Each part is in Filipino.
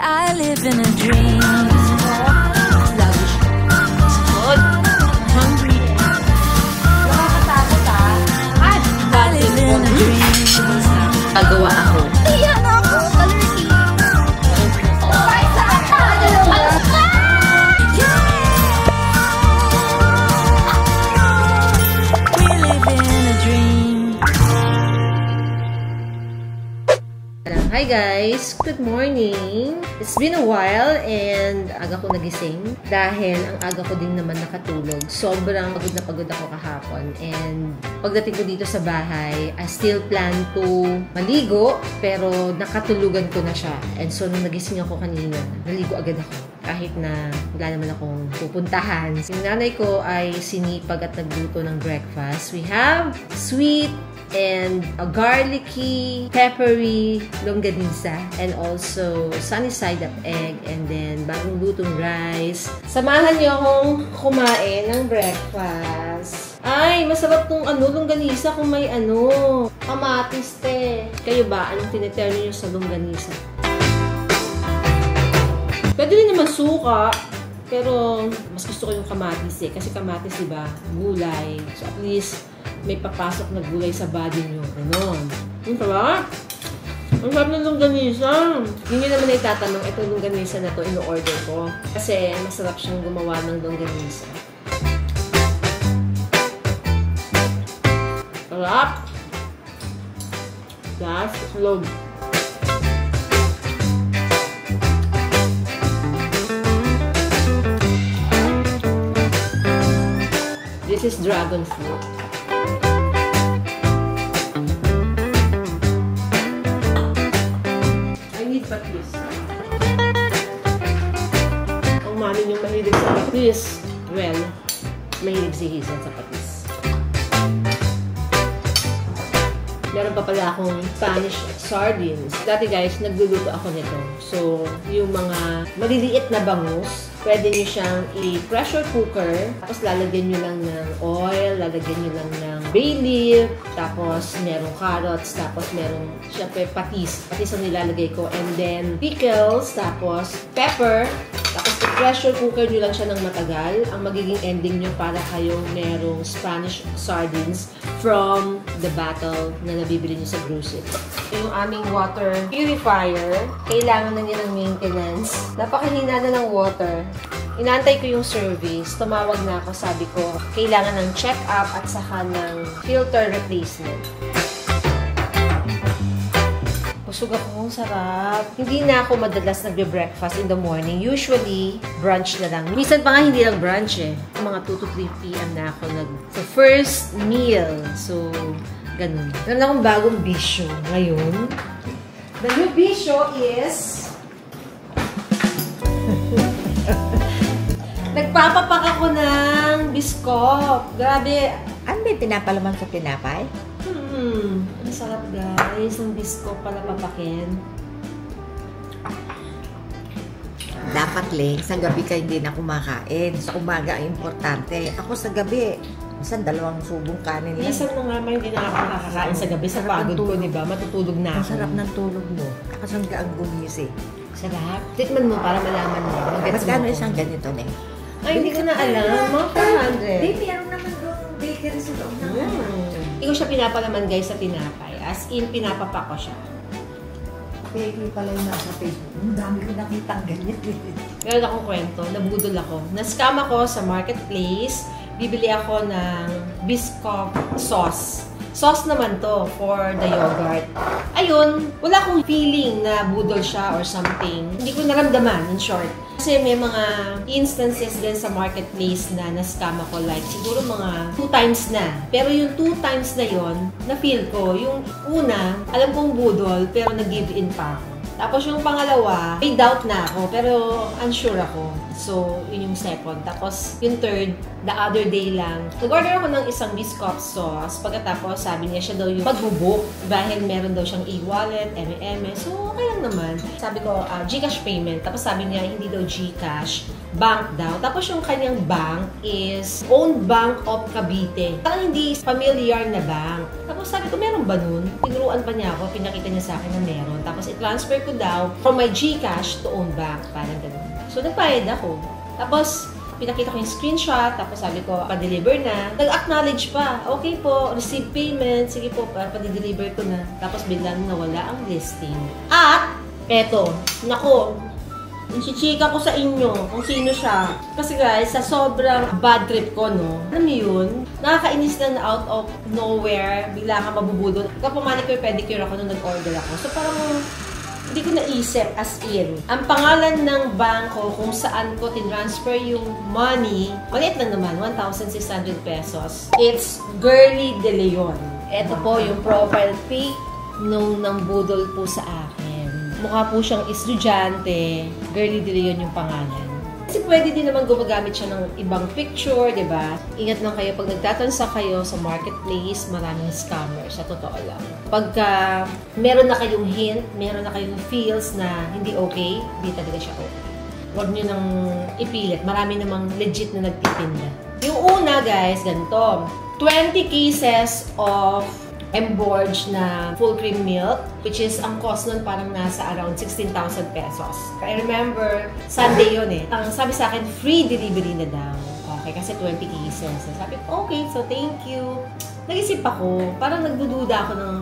I live in a dream. I live in a dream. Gagawa ako. Iyan ako. Alerty. We live in a dream. Hi guys! Good morning! It's been a while and aga ko nagising dahil ang aga ko din naman nakatulog. Sobrang pagod na pagod ako kahapon and pagdating ko dito sa bahay, I still plan to maligo pero nakatulugan ko na siya. And so nung nagising ako kanina, naligo agad ako. Kahit na wala naman akong pupuntahan. Yung nanay ko ay sinipag at nagluto ng breakfast. We have sweet and a garlicky, peppery longganisa and also sunny side up egg and then bagong lutong rice. Samahan niyo akong kumain ng breakfast. Ay, masarap tong longganisa kung may kamatis te. Kayo ba? Anong tinitero niyo sa longganisa? Pwede rin naman suka. Pero, mas gusto ko yung kamatis eh. Kasi kamatis, diba? Gulay. So, at least, may papasok na gulay sa body nyo. Ganon. Yung sarap. Ang sarap ng longganisa. Hindi naman na itatanong, itong longganisa na to, ino-order ko. Kasi, masarap siyang gumawa ng longganisa. Sarap. Last, log. This is dragon fruit. I need patis. Ang mami niyong mahilig sa patis. Well, mahilig si Hazel sa patis. Meron pa pala akong Spanish sardines. Dati guys, nagluluto ako nito. So, yung mga maliliit na bangus, pwede nyo siyang i-pressure cooker, tapos lalagyan nyo lang ng oil, lalagyan nyo lang ng bay leaf, tapos merong carrots, tapos merong, syempre, patis. Patis ang nilalagay ko. And then, pickles, tapos pepper, tapos i-pressure cooker nyo lang siya ng matagal. Ang magiging ending nyo para kayong merong Spanish sardines from the bottle na nabibili nyo sa grocery. Yung aming water purifier, kailangan na niya ng maintenance. Napakahina na ng water. Inaantay ko yung service. Tumawag na ako, sabi ko, kailangan ng check-up at saka ng filter replacement. Busog ako, sarap. Hindi na ako madalas nagbe-breakfast in the morning. Usually, brunch na lang. Minsan pa nga hindi lang brunch eh. Mga 2 to 3 p.m. na ako sa first meal. So, ganun. Meron akong bagong bisyo ngayon. The new bisyo is nagpapapak ako ng biskop. Grabe. Ano ba yung pinapalaman sa tinapay? Ang sarap guys. Ang biskop pala papakin. Dapat, Ling, sa gabi ka hindi na kumakain. Sa umaga ang importante. Ako sa gabi, minsan 2 subong kanin lang. Minsan mo nga hindi na ako nakakain sa gabi. Sa pagod ko, di ba? Matutulog na ako. Ang sarap ng tulog mo. Kasangga ang gumising. Sarap. Tikman mo para malaman mo. Magkano isang ganito, Ling? Ay, hindi ko na alam. Mga 400. Baby, meron naman doon bakery sa loob ng Hindi ko siya pinapalaman guys sa tinapay. As in, pinapapak ko siya. Bakery pala yung nasa Facebook. Ang dami ko nakitang ganyan. Meron akong kwento. Nabudol ako. Na-scam ako sa marketplace. Bibili ako ng Biscoff sauce. Sauce naman to for the yogurt. Ayun, wala akong feeling na budol siya or something. Hindi ko naramdaman, in short. Kasi may mga instances din sa marketplace na na-scam ako, like siguro mga 2 times na. Pero yung 2 times na yon, na-feel ko. Yung una, alam kong budol, pero nag-give in pa ako. Tapos yung pangalawa, may doubt na ako, pero unsure ako. So, yun yung second. Tapos, yung third, the other day lang, nag-order ako ng isang Biscoff sauce. Pagkatapos, sabi niya siya daw yung mag-book dahil meron daw siyang e-wallet, MS. So, okay lang naman. Sabi ko, Gcash payment. Tapos sabi niya, hindi daw Gcash, bank daw. Tapos yung kanyang bank is Owned Bank of Cavite. Parang hindi familiar na bank. Tapos sabi ko, meron ba nun? Tinuruan pa niya ako, pinakita niya sa akin na meron. Tapos i-transfer ko ko daw from my GCash to own bank. Parang ganun. So, nagbayad ako. Tapos, pinakita ko yung screenshot, tapos sabi ko, pa-deliver na. Nag-acknowledge pa. Okay po, receive payment. Sige po, pa-deliver ko na. Tapos, biglang nawala ang listing. At, eto, nako, isichika ko sa inyo kung sino siya. Kasi guys, sa sobrang bad trip ko, no? Alam niyo yun? Nakakainis lang na out of nowhere, bigla ka mabubudol. Kapamanicure, pedicure ako nung nag-order ako. So parang hindi ko naisip as in. Ang pangalan ng bangko kung saan ko tinransfer yung money, maliit lang naman, 1,600 pesos. It's Girly De Leon. Ito po yung profile pic nung nambudol po sa akin. Mukha po siyang estudyante. Girly De Leon yung pangalan. Kasi pwede din naman gumagamit siya ng ibang picture, di ba? Ingat lang kayo pag nagtatansa kayo sa marketplace, maraming scammer, sa totoo lang. Pagka meron na kayong hint, meron na kayong feels na hindi okay, hindi talaga siya okay. Huwag nyo nang ipilit. Marami namang legit na nagtitinda. Yung una, guys, ganito. 20 cases of emborged na full cream milk, which is ang cost nun parang nasa around 16,000 pesos. I remember, Sunday yun eh. Ang sabi sa akin, free delivery na daw. Okay, kasi 20 cases. Sabi ko, okay, so thank you. Nag-isip ako, parang nagdududa ako ng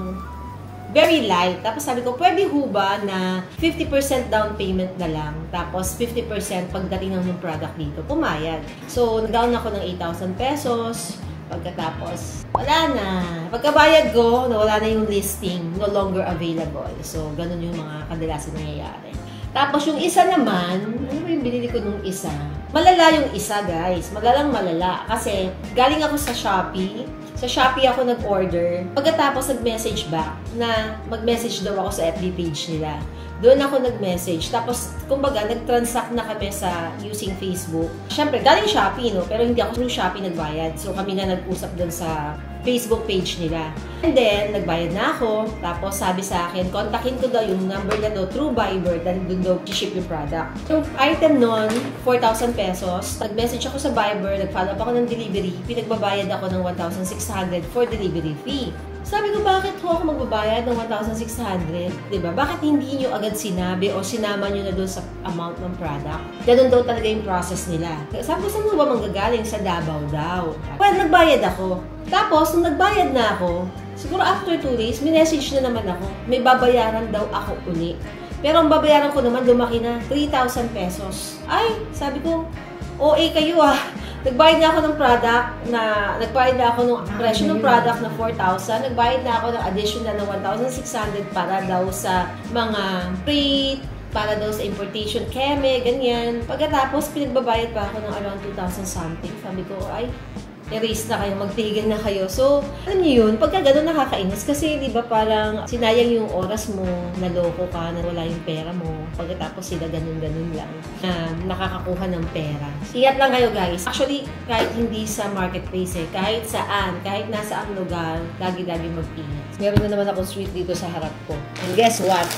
very light. Tapos sabi ko, pwede ho ba na 50% down payment na lang, tapos 50% pagdating ng product dito, pumayag. So, nag-down ako ng 8,000 pesos. Pagkatapos, wala na. Pagkabayad ko, nawala na yung listing, no longer available. So, ganun yung mga kadalasan nangyayari. Tapos, yung isa naman, ano ba yung binili ko nung isa? Malala yung isa, guys. Malalang malala. Kasi, galing ako sa Shopee. Sa Shopee ako nag-order. Pagkatapos, nag-message back na mag-message daw ako sa FB page nila. Doon ako nag-message. Tapos, kumbaga, nag-transact na kami sa using Facebook. Siyempre, galing Shopee, no? Pero hindi ako through Shopee nagbayad. So, kami na nag-usap doon sa Facebook page nila. And then, nagbayad na ako. Tapos, sabi sa akin, kontakin ko daw yung number na daw through Viber dahil doon daw ship yung product. Yung item nun, 4,000 pesos. Nag-message ako sa Viber, nag-follow up ako ng delivery. Pinagbabayad ako ng 1,600 for delivery fee. Sabi ko, bakit ho ako magbabayad ng 1,600? Diba? Bakit hindi nyo agad sinabi o sinama nyo na doon sa amount ng product? Ganun daw talaga yung process nila. Sabi ko, saan mo ba manggagaling? Sa Davao daw. Well, nagbayad ako. Tapos, nung nagbayad na ako, siguro after 2 days, minessage na naman ako. May babayaran daw ako uli. Pero ang babayaran ko naman, lumaki na 3,000 pesos. Ay, sabi ko, OA kayo ah. Nagbayad na ako ng product na, nagbayad na ako ng presyo ng product na 4,000. Nagbayad na ako ng additional na 1,600 para daw sa mga freight, para daw sa importation, keme, ganyan. Pagkatapos, pinagbabayad pa ako ng around 2,000 something. Sabi ko, ay, erase na kayo, magtigil na kayo. So, alam niyo yun, pagka gano'n nakakainis kasi di ba parang sinayang yung oras mo, naloko ka, na wala yung pera mo, pagkatapos sila ganun-ganun lang na nakakakuha ng pera. Ingat lang kayo guys. Actually, kahit hindi sa marketplace eh, kahit saan, kahit nasa ang lugar, lagi-lagi mag-ingat. Meron na naman akong sweet dito sa harap ko. And guess what?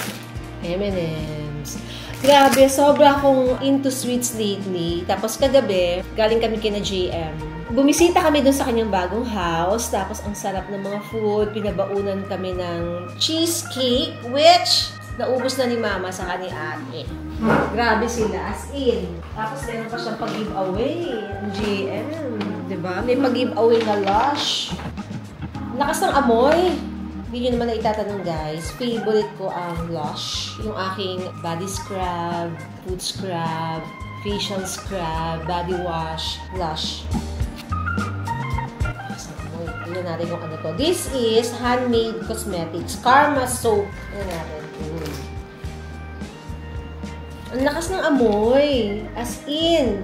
M&M's. Grabe, sobra akong into sweets lately. Tapos kagabi, galing kami kina JM. Bumisita kami dun sa kanyang bagong house. Tapos ang sarap ng mga food. Pinabaunan kami ng cheesecake, which naubos na ni Mama sa ni Ate. Grabe sila, as in. Tapos meron pa siyang pag-giveaway. JM, diba? May pag-giveaway na Lush. Lakas ng amoy. Hindi nyo naman na itatanong guys. Favorite ko ang Lush. Yung aking body scrub, foot scrub, facial scrub, body wash, Lush. Tignan natin kung ano to. This is handmade cosmetics. Karma soap. Tignan natin. Ang lakas ng amoy. As in.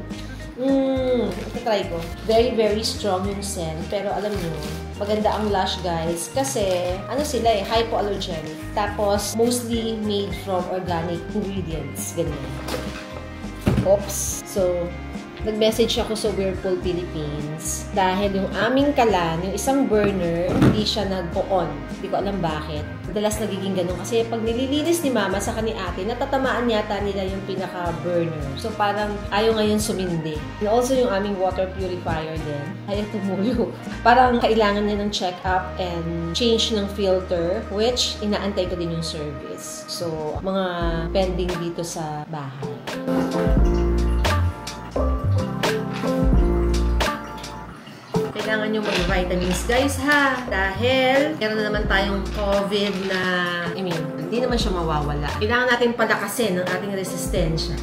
Ito try ko. Very, very strong yung scent. Pero alam nyo, maganda ang Lush guys. Kasi, ano sila eh, hypoallergenic. Tapos, mostly made from organic ingredients. Ganyan. Oops. So, nag-message ako sa Whirlpool Philippines dahil yung aming kalan, yung isang burner, hindi siya nag-on. Hindi ko alam bakit. madalas nagiging ganun. Kasi pag nililinis ni mama sa ni ate, natatamaan yata nila yung pinaka-burner. So parang ayaw ngayon sumindi. And also yung aming water purifier din, ayaw tumulo. Parang kailangan niya ng check-up and change ng filter, which inaantay ko din yung service. So, mga pending dito sa bahay. Kailangan nyo mag-vitamins, guys, ha? Dahil, meron na naman tayong COVID na, hindi naman siya mawawala. Kailangan natin palakasin ang ating resistensya.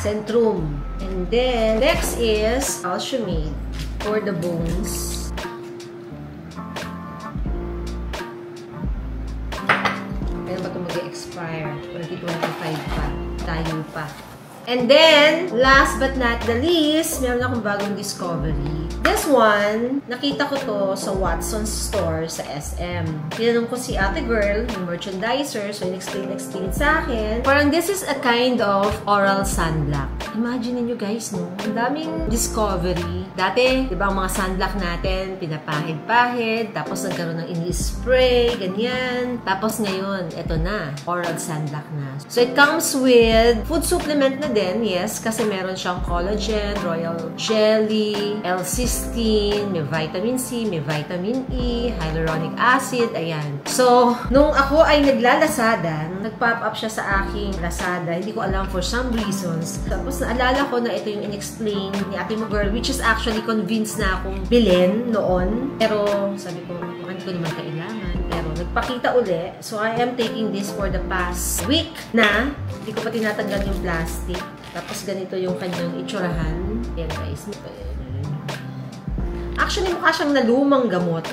Centrum. And then, next is Alshamid for the bones. Kaya ba ito mag-expire? 2025 pa. Tayo pa. And then, last but not the least, meron akong bagong discovery. This one, nakita ko to sa Watson's store sa SM. Tinanong ko si ate girl, yung merchandiser, so in-explain sa akin. Parang this is a kind of oral sunblock. Imagine niyo guys, no? Ang daming discovery. Dati, di ba ang mga sunblock natin, pinapahid-pahid, tapos nagkaroon ng ini-spray, ganyan. Tapos ngayon, eto na, oral sunblock na. So it comes with food supplement na din, yes, kasi meron siyang collagen, royal jelly, L-cysteine, may vitamin C, may vitamin E, hyaluronic acid, ayan. So, nung ako ay naglalasada, nag-pop up siya sa aking Lazada, hindi ko alam for some reasons. Tapos naalala ko na ito yung in-explain ni ate mo girl, which is actually convinced na akong bilhin noon. Pero sabi ko, hindi ko naman kailangan. Pero nagpakita uli. So, I am taking this for the past week na. Hindi ko pa tinatanggal yung plastic. Tapos ganito yung kanyang itsurahan. Ayan guys. Actually, mukha siyang nalumang gamot.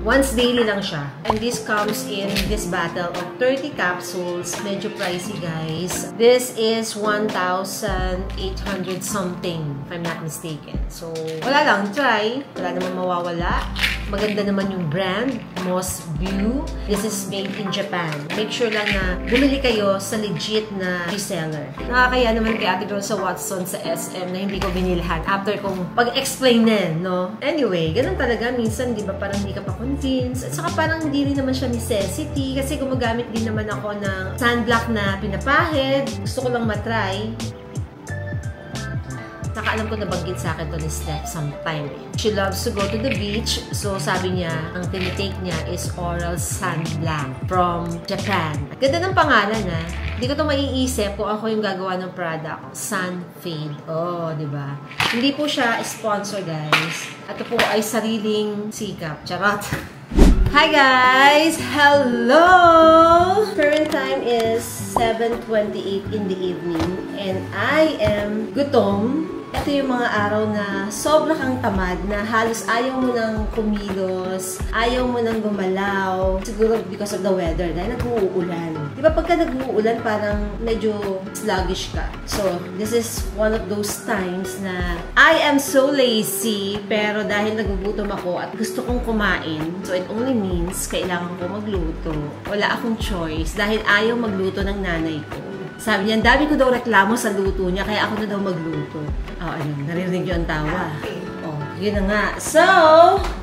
Once daily lang siya. And this comes in this bottle of 30 capsules. Medyo pricey, guys. This is 1,800 something, if I'm not mistaken. So, wala lang. Try. Wala naman mawawala. Maganda naman yung brand. Moss View. This is made in Japan. Make sure lang na bumili kayo sa legit na reseller. Nakakaya naman kay ate girl sa Watson sa SM na hindi ko binilhan after kong pag-explainin, no? Anyway, ganun talaga. Minsan, di ba, parang hindi ka pa convinced. At saka parang hindi rin naman siya necessity kasi gumagamit din naman ako ng sunblock na pinapahid. Gusto ko lang matry. Nakaalam ko na banggit sa akin to ni Steph sometime. She loves to go to the beach. So, sabi niya, ang tinitake niya is Oral Sunblock from Japan. Ganda ng pangalan, ha? Hindi ko to maiisip kung ako yung gagawa ng product. Sun Fade. Oh, di ba? Hindi po siya sponsor, guys. At ito po ay sariling sikap. Charot! Hi guys! Hello! Current time is 7:28 in the evening and I am gutom. Ito yung mga araw na sobra kang tamad na halos ayaw mo nang kumilos, ayaw mo nang gumalaw. Siguro because of the weather dahil nag-uulan. Di ba pagka nag-uulan parang medyo sluggish ka. So, this is one of those times na I am so lazy pero dahil nagugutom ako at gusto kong kumain, so it only means kailangan ko magluto. Wala akong choice dahil ayaw magluto ng nanay ko. Sabi niya, dami ko daw reklamo sa luto niya, kaya ako na daw magluto. Oh, ano, naririnig yung tawa. Oh, yun na nga. So,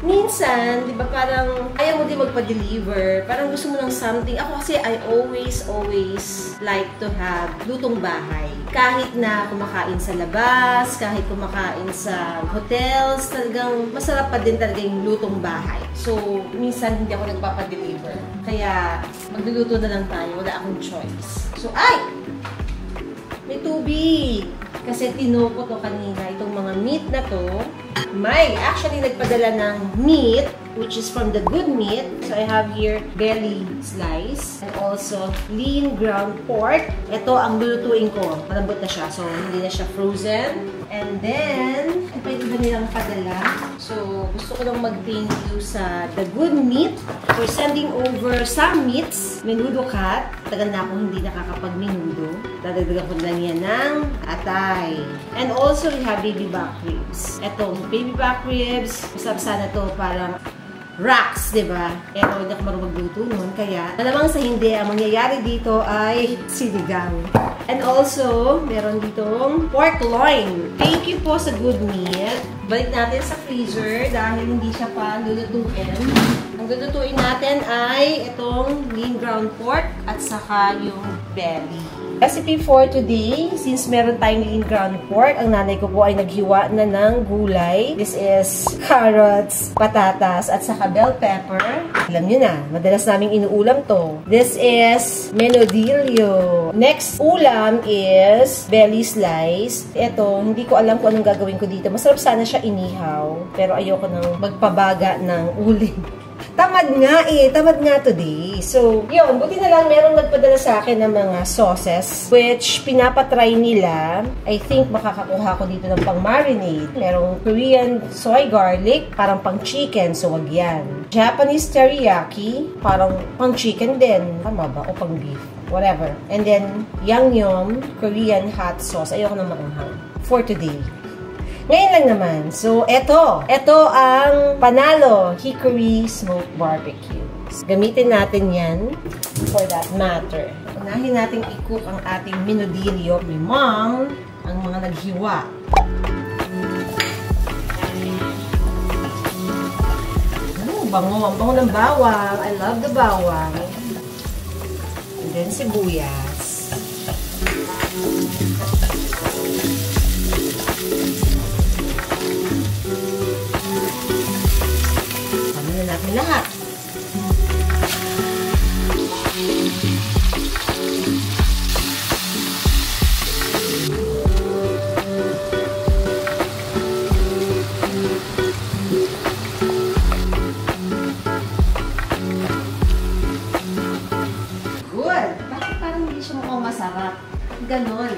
minsan, di ba parang ayaw mo din magpa-deliver. Parang gusto mo ng something. Ako kasi, I always like to have lutong bahay. Kahit na kumakain sa labas, kahit kumakain sa hotels, talagang masarap pa din talaga yung lutong bahay. So, minsan hindi ako nagpapa-deliver. Kaya, magluluto na lang tayo. Wala akong choice. So, ay! May tubig! Kasi tinoko to kanina, itong mga meat na to. May actually nagpadala ng meat, which is from the Good Meat. So, I have here belly slice and also lean ground pork. Ito ang lulutuin ko. Malambot na siya. So, hindi na siya frozen. And then, pwede ba nilang padala? So, gusto ko lang mag-thank you sa The Good Meat for sending over some meats. Menudo cut. Tagal na akong hindi nakakapag-menudo. Dadagdagan ko lang yan ng atay. And also, we have baby back ribs. Ito, baby back ribs. Masarap sana to parang racks, diba? Pero hindi ako marunong magluto nun. Kaya, malamang sa hindi, ang mangyayari dito ay sinigang. And also, meron ditong pork loin. Thank you po sa Good Meat. Balik natin sa freezer dahil hindi siya pa lulutuin. Ang lulutuin natin ay itong lean ground pork at saka yung belly. Recipe for today, since meron tayong lean ground pork, ang nanay ko po ay naghiwa na ng gulay. This is carrots, patatas, at saka bell pepper. Alam nyo na, madalas naming inuulam to. This is menudillo. Next ulam is belly slice. Ito, hindi ko alam kung anong gagawin ko dito. Masarap sana siya inihaw, pero ayoko nang magpabaga ng uling. Tamad nga today. So, yun, buti na lang merong nagpadala sa akin ng mga sauces which pinapatry nila. I think makakakuha ko dito ng pang-marinade. Merong Korean soy garlic, parang pang-chicken, so wag yan. Japanese teriyaki, parang pang-chicken din. Tama ba? O pang-beef. Whatever. And then, Yangnyeom, Korean hot sauce. Ayoko na maanghang. For today. Ngayon lang naman. So, eto ang Panalo Hickory Smoked Barbecue. Gamitin natin yan for that matter. Unahin natin i-cook ang ating menudillo. Limang ang mga naghiwa. Bango. Ang bango ng bawang. I love the bawang. And then, sibuyas. Natin lahat. Good. Bakit parang hindi siya mukhang masarap? Ganon.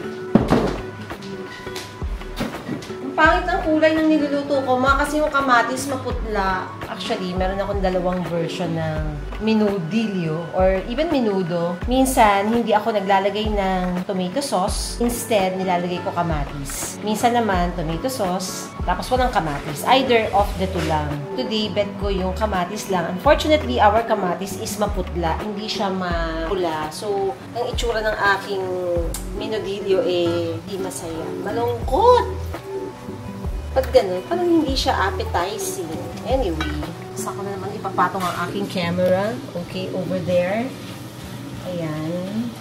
Pangit ang kulay ng niluluto ko, kasi yung kamatis maputla. Actually, meron akong dalawang version ng menudillo or even menudo. Minsan, hindi ako naglalagay ng tomato sauce. Instead, nilalagay ko kamatis. Minsan naman, tomato sauce, tapos walang kamatis. Either of the two lang. Today, bet ko yung kamatis lang. Unfortunately, our kamatis is maputla. Hindi siya mapula. So, ang itsura ng aking menudillo di masaya. Malungkot! Pag ganun, parang hindi siya appetizing. Anyway, saka na naman ipapatong ang aking camera. Okay, over there. Ayan.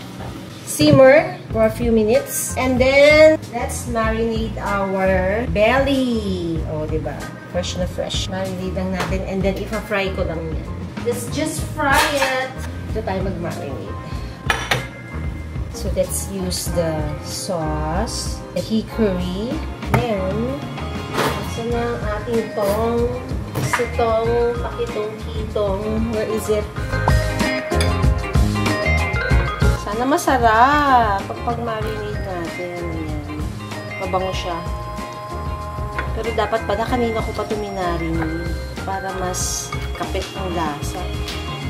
Simmer for a few minutes. And then, let's marinate our belly. O, diba? Fresh na fresh. Marinate lang natin. And then, ipa-fry ko lang yan. Let's just fry it. Ito tayo mag-marinate. So, let's use the sauce. The hickory. Then, so na ang ating sitong, pakitong-kitong. Where is it? Sana masarap pag marinate natin. Ayan. Mabango siya. Pero dapat pala kanina ko pa ito minarinate para mas kapit ang lasa.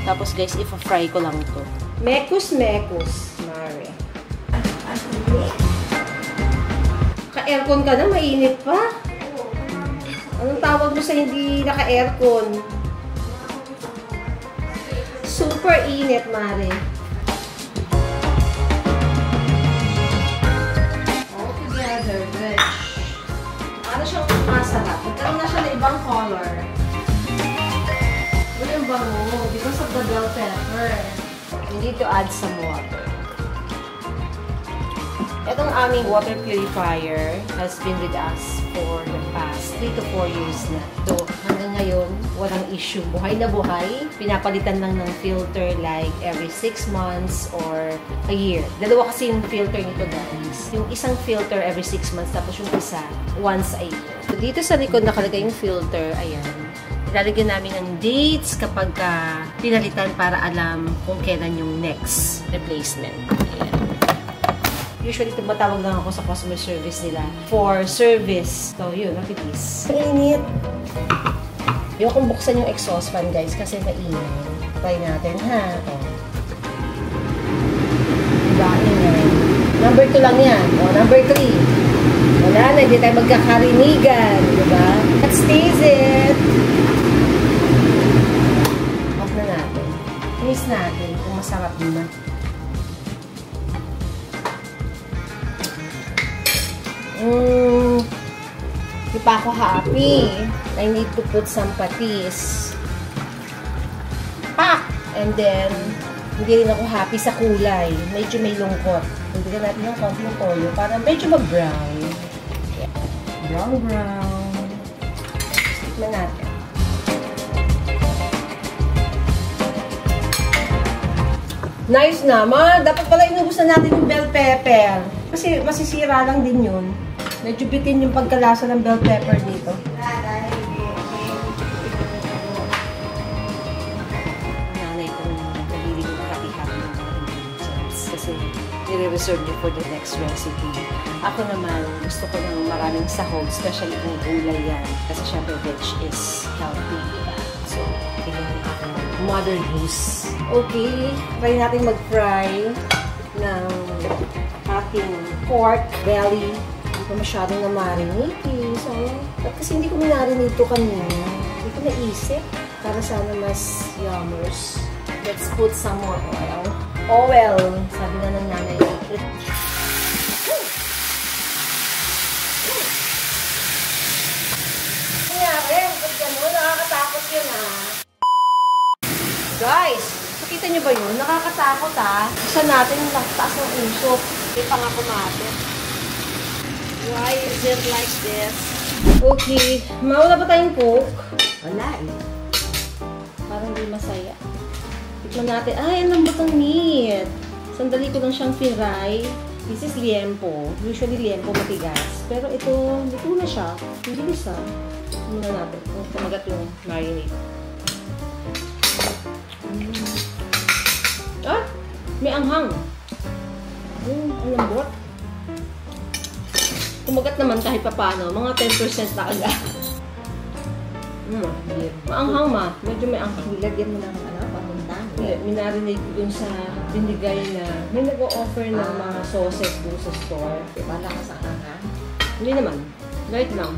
Tapos guys, ipa-fry ko lang ito. Mekus, Mare. Ka-aircon ka na, mainit pa. Anong tawag mo sa hindi naka-aircon? Super init, Mare. All together, good. Para siyang masarap. Nagkaroon na siya na ibang color. Uy, ang bango. Because of the bell pepper. We need to add some water. Itong aming water purifier has been with us for the past 3 to 4 years na. So, hanggang ngayon, walang issue. Buhay na buhay. Pinapalitan lang ng filter like every 6 months or a year. Dalawa kasi yung filter nito, guys. Yung isang filter every 6 months, tapos yung isa once a year. So, dito sa likod nakalagay yung filter. Ayan. Ilalagyan namin ng dates kapag pinalitan para alam kung kailan yung next replacement. Ayan. Usually, tumatawag lang ako sa customer service nila for service. So, yun, napitis. Mainit. Ayokong buksan yung exhaust fan, guys, kasi maingay. Try natin, ha? O. Diba, ingay. Number 2 lang yan. O, number 3. Wala na, hindi tayo magkakarinigan. Diba? Let's taste it. Off na natin. Taste natin kung masarap na. Di pa ako happy. I need to put some patis. Pak! And then, hindi rin ako happy sa kulay. Medyo may lungkot. Hindi natin ng konting toyo para medyo mag-brown. Yeah. Brown. Tikman natin. Nice naman. Dapat pala inubos na natin yung bell pepper. Kasi masisira lang din yun. Medyo bitin yung pagkalasa ng bell pepper dito. Nanay ko nabili ko hati-hati ng mga ingredients. Kasi nire-reserve niyo for the next recipe. Ako naman, gusto ko ng maraming sahog, especially kung gulay yan. Kasi syempre, veg is healthy. Diba? So, tingnan mo ako. Mother goose. Okay, try natin mag-fry ng ating pork belly. Hindi ko masyadong na-marinate eh. So, kasi hindi ko minarinate ito kanina. Hindi ko naisip. Para sana mas yummers. Let's put some more oil. Oil! Sabi na ng nanay. Nangyari, ba't gano'n? Nakakatakot yun ah. Guys, nakita niyo ba yun? Nakakatakot ah. Isa natin yung taas ng usok. Hindi pa nga kumapit. Why is it like this? Okay, mawala ba tayong coke? Wala eh. Parang hindi masaya. Tikman natin. Ay, ang lambot ng meat. Sandali ko lang siyang fry. This is liempo. Usually liempo matigas. Pero ito, dito na siya. Hindi isa. Muna natin. Kung kumagat yung marinade. Ah! May anghang. Ang lambot. Kumagat naman kahit paano. Mga 10% na agad. Maanghang ma. Medyo may anghang. Nilagyan mo ng pamuntan. Minarinate ko dun sa binigay na may nag-o-offer ng mga sauces dun sa store. Wala ka sa anghang? Hindi naman. Light lang.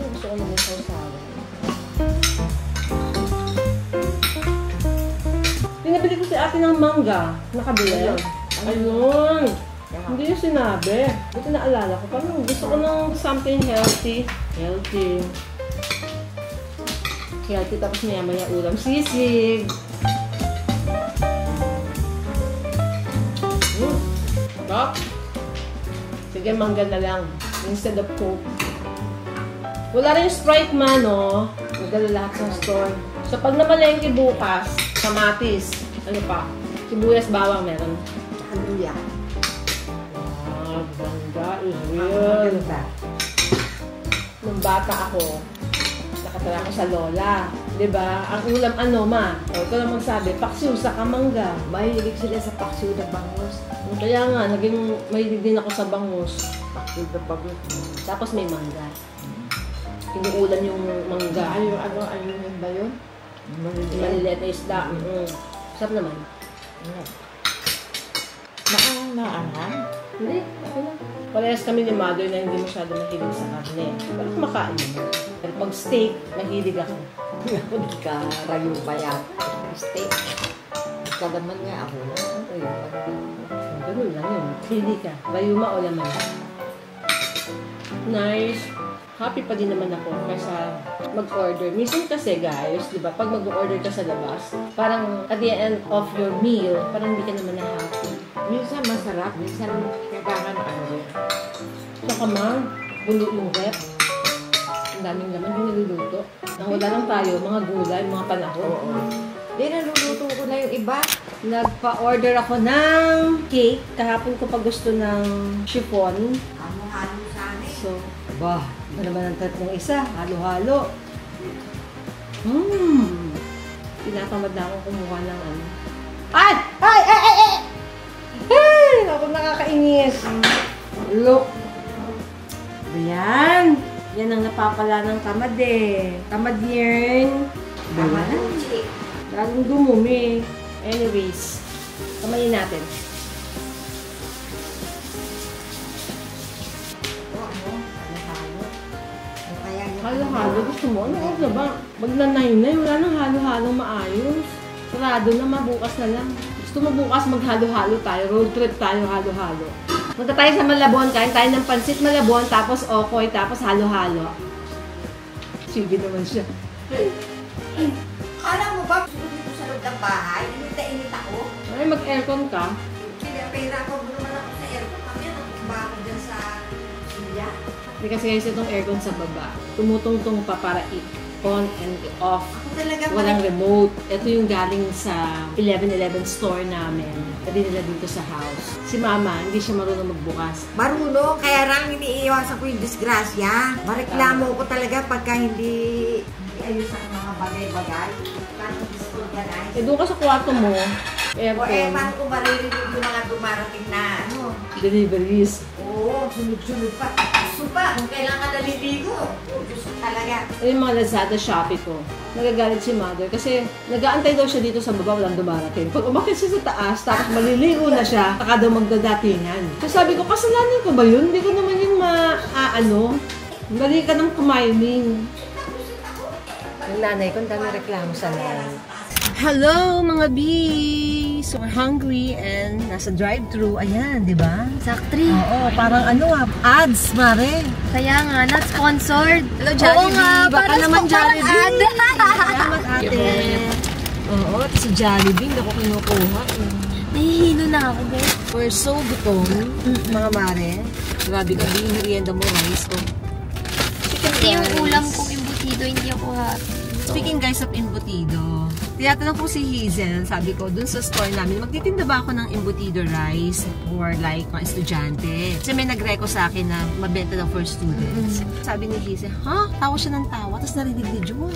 Gusto ko naman sausawan. Pinabili ko si ate ng mangga. Nakabili. Ayun. Hindi yung sinabi. Buti naalala ko. Parang gusto ko ng something healthy. Healthy. Tapos maya-maya ulam sisig. Stop. Sige, mangga na lang. Instead of Coke. Wala rin Sprite man, no? Nagdala lahat sa store. So, pag namalengke bukas, kamatis. Ano pa? Sibuyas, bawang meron. Hallelujah. Bangga is real. Ganda. Nung bata ako, nakatala ko sa lola. Diba? Ang ulam ano, ma? O, ito lang magsabi, paksiw sa kamangga. Mahilig sila sa paksiw na bangus. Kaya nga, naging mahilig din ako sa bangus. Paksiw na bangus. Tapos may mangga. Inuulan yung mangga. Ayun ba yun? Maliliit na isda. Sarap naman. Naanghang? Hindi, okay lang. Parehas kami ni mother na hindi masyado mahilig sa karne. Pero kumakain naman. Pero pag steak, mahilig ako. Hindi ka rayo ba yan? Steak. Ika naman nga ako na. Rayo ba? Ganun lang yun. Hindi ka. Rayuma o laman. Nice. Happy pa din naman ako kaysa mag-order. Minsan kasi guys, di ba, pag mag-order ka sa labas, parang at the end of your meal, parang hindi ka naman na-happy. Minsan masarap, minsan kailangan ano rin. Saka ma, bulo yung rep. Ang daming laman yung niluluto. Nang wala lang tayo, mga gulay, mga panahon. Oo. Di, naluluto ko na yung iba. Nagpa-order ako ng cake. Kahapon ko pa gusto ng chiffon. Halo-halo sana eh. So, ano naman ang tatlong isa? Halo-halo. Tinatamad na akong kumuha ng ano. Ay! Ako nakakainis. Look. Ayan. Yan ang napapala ng tamad eh. Tamad yan. Tama na, Chi. Lalong dumumi. Anyways, kamayin natin. Halo-halo, gusto mo? Ano oras na ba? Maglanay na eh. Wala nang halo-halo maayos. Sarado na, mabukas na lang. Gusto mo bukas maghalo-halo tayo. Road trip tayo, halo-halo. Punta tayo sa Malabon, kain tayo ng pansit Malabon, tapos okoy, tapos halo-halo. Sige naman siya. Kala mo ba, dito sa loob ng bahay, init ako? Ay, mag-aircon ka. Pera ko naman ako sa aircon. Kami, nagtumba ako dyan sa silya. Hindi kasi guys, itong aircon sa baba. Tumutungtong pa para i-on and off. Ako talaga Walang remote. Ito yung galing sa 11-11 store namin. Pwede nila dito sa house. Si mama, hindi siya marunong magbukas. marunong, kaya lang iniiwasan ko yung disgrasya. Mareklamo ko talaga pagka hindi ayos ang mga bagay-bagay. Paano disorganize? Eh, doon ka sa kwarto mo, O eh, aircon, paano ko maririnig yung mga dumarating na ano? deliveries. Oo, sunod-sunod pa. Gusto pa, kung kailan ka naliligo. Gusto talaga. Ito yung mga Lazada Shopee ko. Nagagalit si mother kasi nag-aantay daw siya dito sa baba, walang dumarating. Pag umakit siya sa taas, tapos maliligo na siya, saka daw magdadatingan. So sabi ko, kasalanan ko ba yun? Hindi ko naman yung Mali ka ng kumiming. Yung nanay ko, ang dami reklamo sa nanay. Hello mga B! So we're hungry and nasa drive-thru. Ayan, di ba? Factory. Oo, parang ads, mare. Kaya nga, not sponsored. Hello, Oo Jollibee. nga, Baka parang naman parang Jollibee. ad. Salamat, ate. Oo, at si Jollibee, naku kinukuha. Nahihilo na ako, guys. We're so gutom, mga mare. Grabe ka, yung merienda mo, rice. Oh. Chicken Kasi yung rice. ulam kong imbutido, hindi ako happy. Speaking guys of embutido, tinatanong ko si Hazel, sabi ko, dun sa store namin, magtitinda ba ako ng embutido rice for like mga estudyante? Kasi may nag-reco sa akin na mabenta daw for students. Sabi ni Hazel, ha? Tawa siya ng tawa, tapos narinig ni June.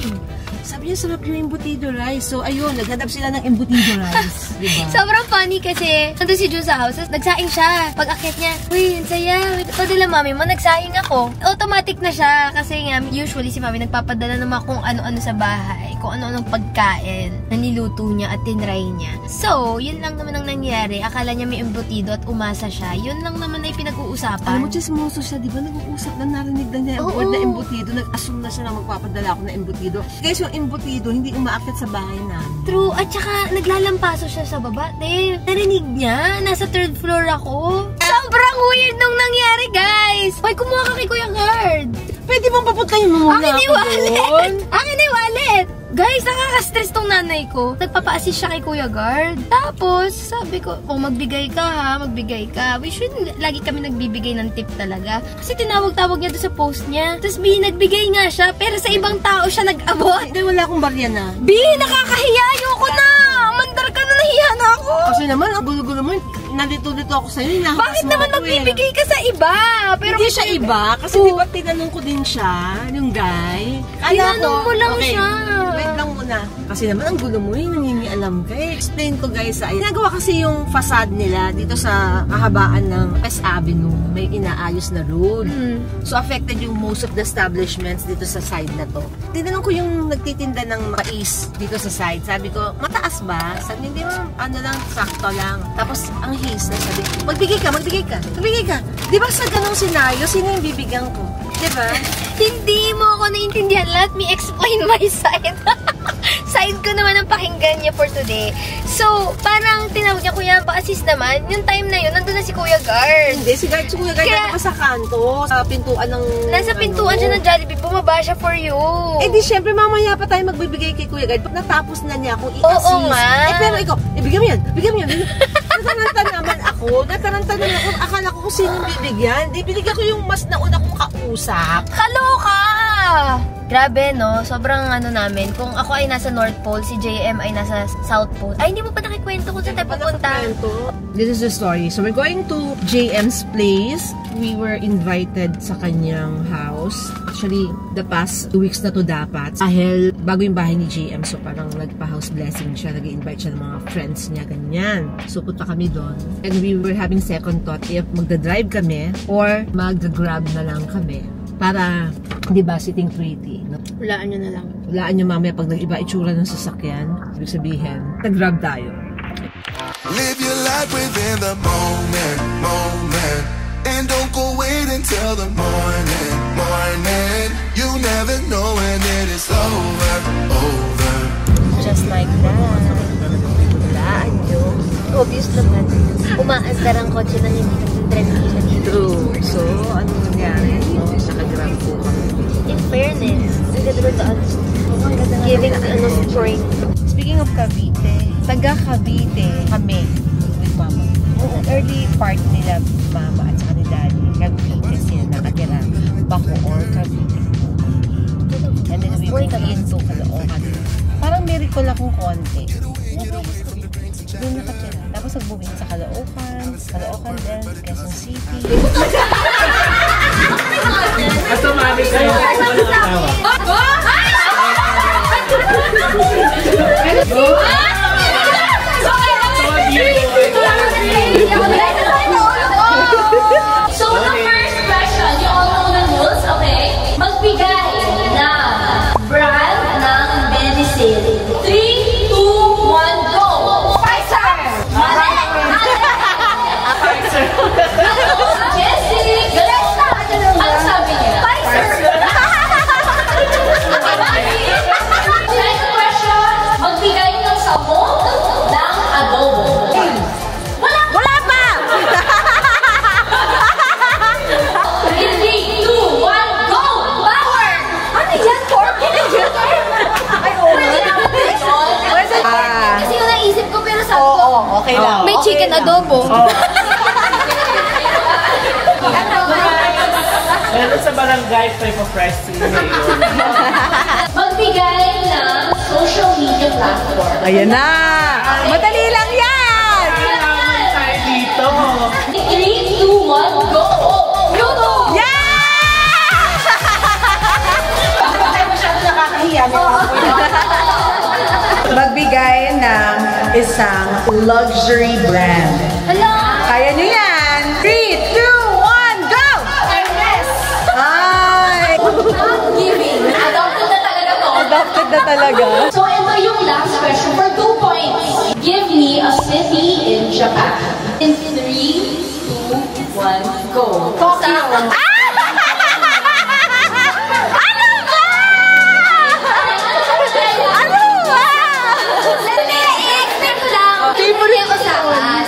Sabi niya, sarap yung embutido rice. So ayun, naghanap sila ng embutido rice. Diba? Sobrang funny kasi, nandun si Jun sa house, tapos nagsaing siya. Pag akit niya, uy, ang saya. Padala mami mo, nagsaing ako. Automatic na siya kasi nga, usually si mami nagpapadala naman kung ano-ano sa bahay, kung ano-anong pagkain na niluto niya at tinry niya. So, yun lang naman ang nangyari. Akala niya may embutido at umasa siya. Yun lang naman ay pinag-uusapan. Alam mo, chismoso siya, di ba? Nag-uusap na, narinig na niya yung Oo. word na embutido. Nag-assume na siya na magpapadala ako ng embutido. Guys, yung embutido, hindi umaakit sa bahay namin. True. At saka, naglalampaso siya sa baba. Narinig niya, nasa 3rd floor ako. Sobrang weird nung nangyari, guys. Hoy, kumuha ka kay Kuya Guard. Pwede bang papuntahin mo muna Akin ni ako wallet! doon? Akin ni wallet! Guys, nakaka-stress tong nanay ko. Nagpapa-assist siya kay Kuya Guard. Tapos, sabi ko, magbigay ka ha, magbigay ka. We should, lagi kami nagbibigay ng tip talaga. Kasi tinawag-tawag niya doon sa post niya. Tapos, nagbigay nga siya, pero sa ibang tao siya nag-abot. Hindi, wala akong barya na. Nakakahiya! Ayoko na! Mandar ka na, nahiya na ako! Kasi naman, ang gulo-gulo mo, nandito ako sa'yo. Bakit naman magbibigay ka sa iba? Pero hindi siya iba, kasi di ba tinanong ko din siya, yung guy. Tinanong mo lang siya. Wait lang muna. Kasi naman, ang gulo mo, nangingialam ka. Explain ko guys, ginagawa kasi yung facade nila dito sa kahabaan ng West Avenue. May inaayos na road. So, affected yung most of the establishments dito sa side na to. Tinanong ko yung nagtitinda ng mais dito sa side. Sabi ko, mataas ba? Sabi, hindi mo, ano lang, sakto lang. Tapos, ang his na sabi, magbigay ka. Di ba sa ganong senaryo, sino yung bibigyan ko? Di ba? Hindi mo ako naiintindihan. Let me explain my side. Side ko naman ang pakinggan niya for today. So, parang tinawag niya, Kuya, pa-assist naman. Yung time na yun, nandun na si Kuya Guard. Hindi, si Kuya Guard Kaya- na sa kanto, sa pintuan ng... Nasa pintuan siya ng Jollibee, bumaba siya for you. Eh di syempre, mamaya pa tayo magbibigay kay Kuya Guard. Pag natapos na niya ako i-assist. Oo nga. Eh pero ikaw, bigyan mo yan. Nataranta naman ako. Akala ko kung sino bibigyan. Di, binigyan ko yung mas nauna kong kausap. Kaloka! Grabe, no? Sobrang namin. Kung ako ay nasa North Pole, si JM ay nasa South Pole. Ay, hindi mo pa nakikwento kung saan tayo pupunta. This is the story. So we're going to JM's place. We were invited sa kanyang house. Actually, the past 2 weeks na to dapat. Dahil bago yung bahay ni JM, so parang nagpa-house blessing siya. Nag-invite siya ng mga friends niya, ganyan. So punta kami doon. And we were having second thought if magdadrive kami or mag-grab na lang kami. Para, di ba, sitting pretty. No? Hulaan nyo na lang. Hulaan nyo mamaya pag nag-iba itsura ng sasakyan. Ibig sabihin, nag-grab tayo. Live your life within the moment. And don't go wait until the morning. You never know when it is over. Just like that. Hulaan nyo. Obvious naman. Umaandar ang kotse na hindi trending na dito. True. So, ano nangyari? Nakagrab po kami. In fairness, ang ganda na giving spring. Speaking of Cavite, taga Cavite kami with Mama. Early part nila Mama at saka ni Daddy, Cavite sila nakatira. Bacoor, Cavite. And then we went into Caloocan. Parang miracle akong konti. Doon nakatira. Tapos nag-moving sa Caloocan din, Quezon City. At sumali kayo. So the first question, you all know the rules, okay? Magbigay ng brand ng medicine. 3, 2, 1, go! Pfizer! Mali! Pfizer! Jessie! Galesta! Ano sabi niya? Pfizer! Second question, magbigay ng sabon ng adobo. Wala pa! 3, 2, 1, go! Power! Ano yan? Ay, Kasi yung naisip ko, pero sabi ko, Oo, okay lang. may chicken adobo. Meron sa barangay, pray for Christ ngayon. Magbigay ng social media platform. Ayan na! Madali lang yan! Kailangan tayo dito. 3, 2, 1, go! YouTube! Magbigay ng isang luxury brand. Hala! Kaya nyo yan! 3, 2, 1, go! Ernest! Ay! Giving. Adopted na talaga to. Adopted na talaga. So, ito yung last question for 2 points. Give me a city in Japan. In 3, 2, 1, go. Tokyo.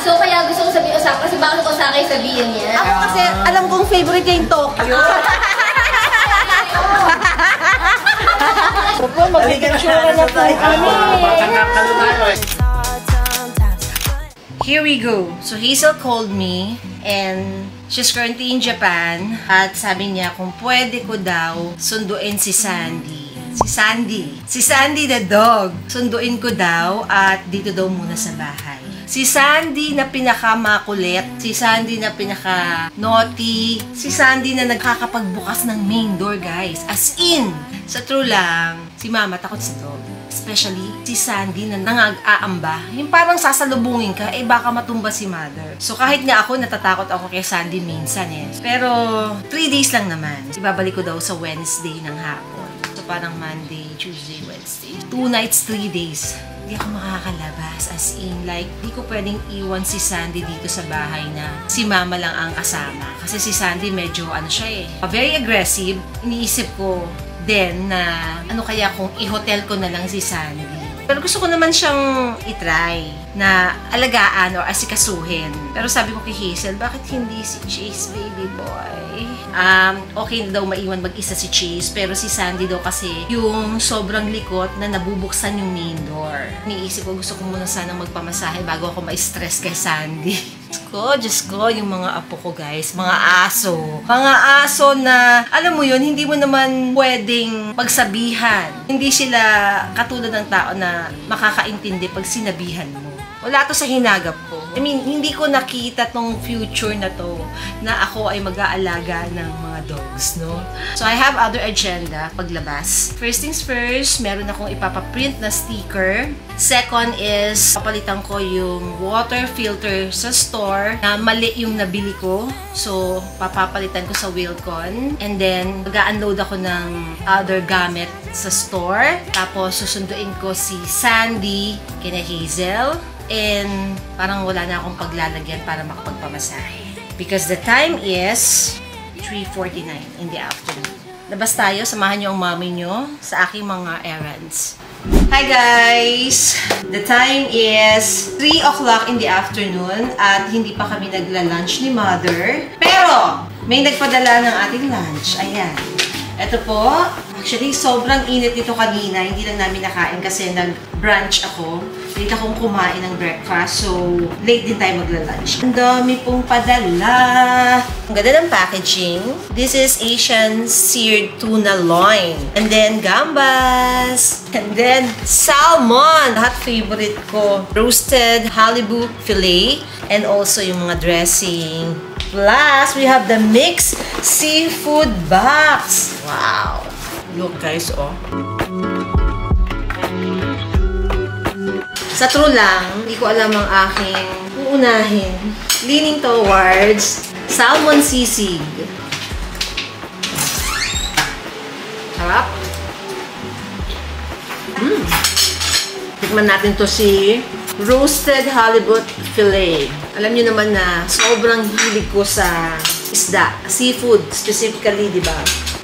So, kaya gusto ko sabihin Osaka kasi baka Osaka yung sabihin niya. Ako kasi alam kong favorite niya yung Tokyo. Here we go. So Hazel called me and she's currently in Japan at sabi niya kung pwede ko daw sunduin si Sandy. Si Sandy the dog. Sunduin ko daw at dito daw muna sa bahay. Si Sandy na pinaka-makulit, si Sandy na pinaka-naughty, si Sandy na nagkakapagbukas ng main door, guys. As in, sa true lang, si Mama takot sa dog. Especially, si Sandy na nangag-aamba. Yung parang sasalubungin ka, eh baka matumba si Mother. So kahit nga ako, natatakot ako kay Sandy minsan eh. Pero, 3 days lang naman. Ibabalik ko daw sa Wednesday ng hapon. So parang Monday, Tuesday, Wednesday. 2 nights, 3 days. Hindi ako makakalabas. As in, like, di ko pwedeng iwan si Sandy dito sa bahay na si Mama lang ang kasama. Kasi si Sandy medyo, ano siya eh, very aggressive. Iniisip ko din na, ano kaya kung i-hotel ko na lang si Sandy. Pero gusto ko naman siyang itry na alagaan or asikasuhin. Pero sabi ko kay Hazel, bakit hindi si Chase, baby boy? Okay na daw maiwan mag-isa si Chase, pero si Sandy daw kasi yung sobrang likot na nabubuksan yung main door. Niisip ko, gusto ko muna sanang magpamasahe bago ako ma-stress kay Sandy. Diyos ko, yung mga apo ko guys, mga aso. Mga aso na, alam mo yun, hindi mo naman pwedeng pagsabihan. Hindi sila katulad ng tao na makakaintindi pag sinabihan mo. Wala to sa hinagap ko. I mean, hindi ko nakita tong future na to na ako ay mag-aalaga ng mga dogs, no? So, I have other agenda paglabas. First things first, meron akong ipapaprint na sticker. Second is, papalitan ko yung water filter sa store na mali yung nabili ko. So, papapalitan ko sa Wilcon. And then, mag-unload ako ng other gamit sa store. Tapos, susunduin ko si Sandy, kina Hazel. And parang wala na akong paglalagyan para makapagpamasahe. Because the time is 3:49 in the afternoon. Labas tayo, samahan niyo ang mommy niyo sa aking mga errands. Hi guys! The time is 3 o'clock in the afternoon at hindi pa kami nagla-lunch ni Mother. Pero, may nagpadala ng ating lunch. Ayan. Ito po. Actually, sobrang init nito kanina. Hindi lang namin nakain kasi nag-brunch ako. Late akong kumain ng breakfast. So, late din tayo magla-lunch. Ang dami pong padala. Ang ganda ng packaging. This is Asian seared tuna loin. And then, gambas. And then, salmon. Hot favorite ko. Roasted halibut fillet. And also yung mga dressing. Plus, we have the mixed seafood box. Wow! Look guys, oh. Sa true lang, hindi ko alam ang aking uunahin. Leaning towards salmon sisig. Sarap. Tikman natin to si roasted halibut fillet. Alam niyo naman na sobrang hilig ko sa isda. Seafood specifically, di ba?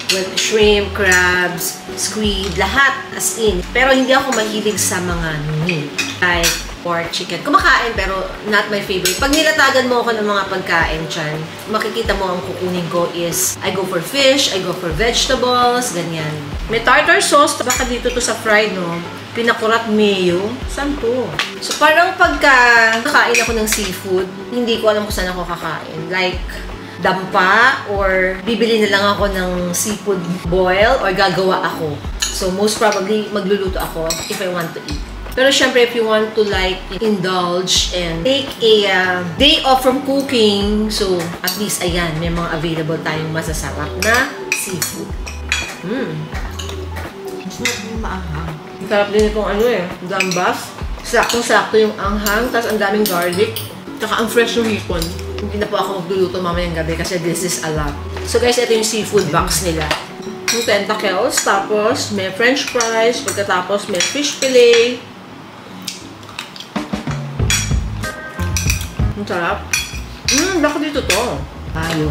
With shrimp, crabs, squid, lahat as in. Pero hindi ako mahilig sa mga meat. Like pork, chicken. Kumakain pero not my favorite. Pag nilatagan mo ako ng mga pagkain dyan, makikita mo ang kukunin ko is I go for fish, I go for vegetables, ganyan. May tartar sauce. Baka dito to sa fried, no? Pinakurat mayo. Saan to? So parang pagka kakain ako ng seafood, hindi ko alam kung saan ako kakain. Like, dampa or bibili na lang ako ng seafood boil or gagawa ako. So, most probably, magluluto ako if I want to eat. Pero syempre, if you want to like indulge and take a day off from cooking, so at least, ayan, may mga available tayong masasarap na seafood. Sarap yung maanghang. Sarap din itong ano eh, gambas. Saktong-sakto yung anghang, tapos ang daming garlic. Tsaka ang fresh yung hipon. Hindi na po ako magluluto mamayang gabi kasi this is a lot. So guys, ito yung seafood box nila. Yung tentacles, tapos may french fries, pagkatapos may fish fillet. Ang sarap. Bakit dito to? Tayo.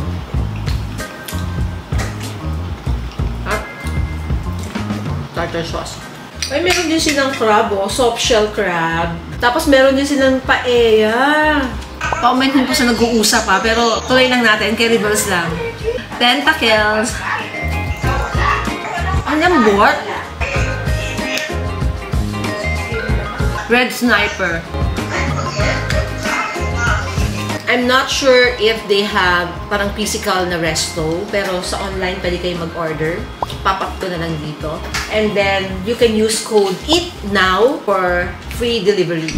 At tartar sauce. Ay, meron din silang crab, oh. Soft shell crab. Tapos meron din silang paella. Pa-comment po sa nag-uusap ha, pero tuloy lang natin, kay Rebels lang. Tentacles. Ang lambot. Red Sniper. I'm not sure if they have parang physical na resto, pero sa online pwede kayo mag-order. Pop-up ko na lang dito. And then, you can use code EATNOW for free delivery.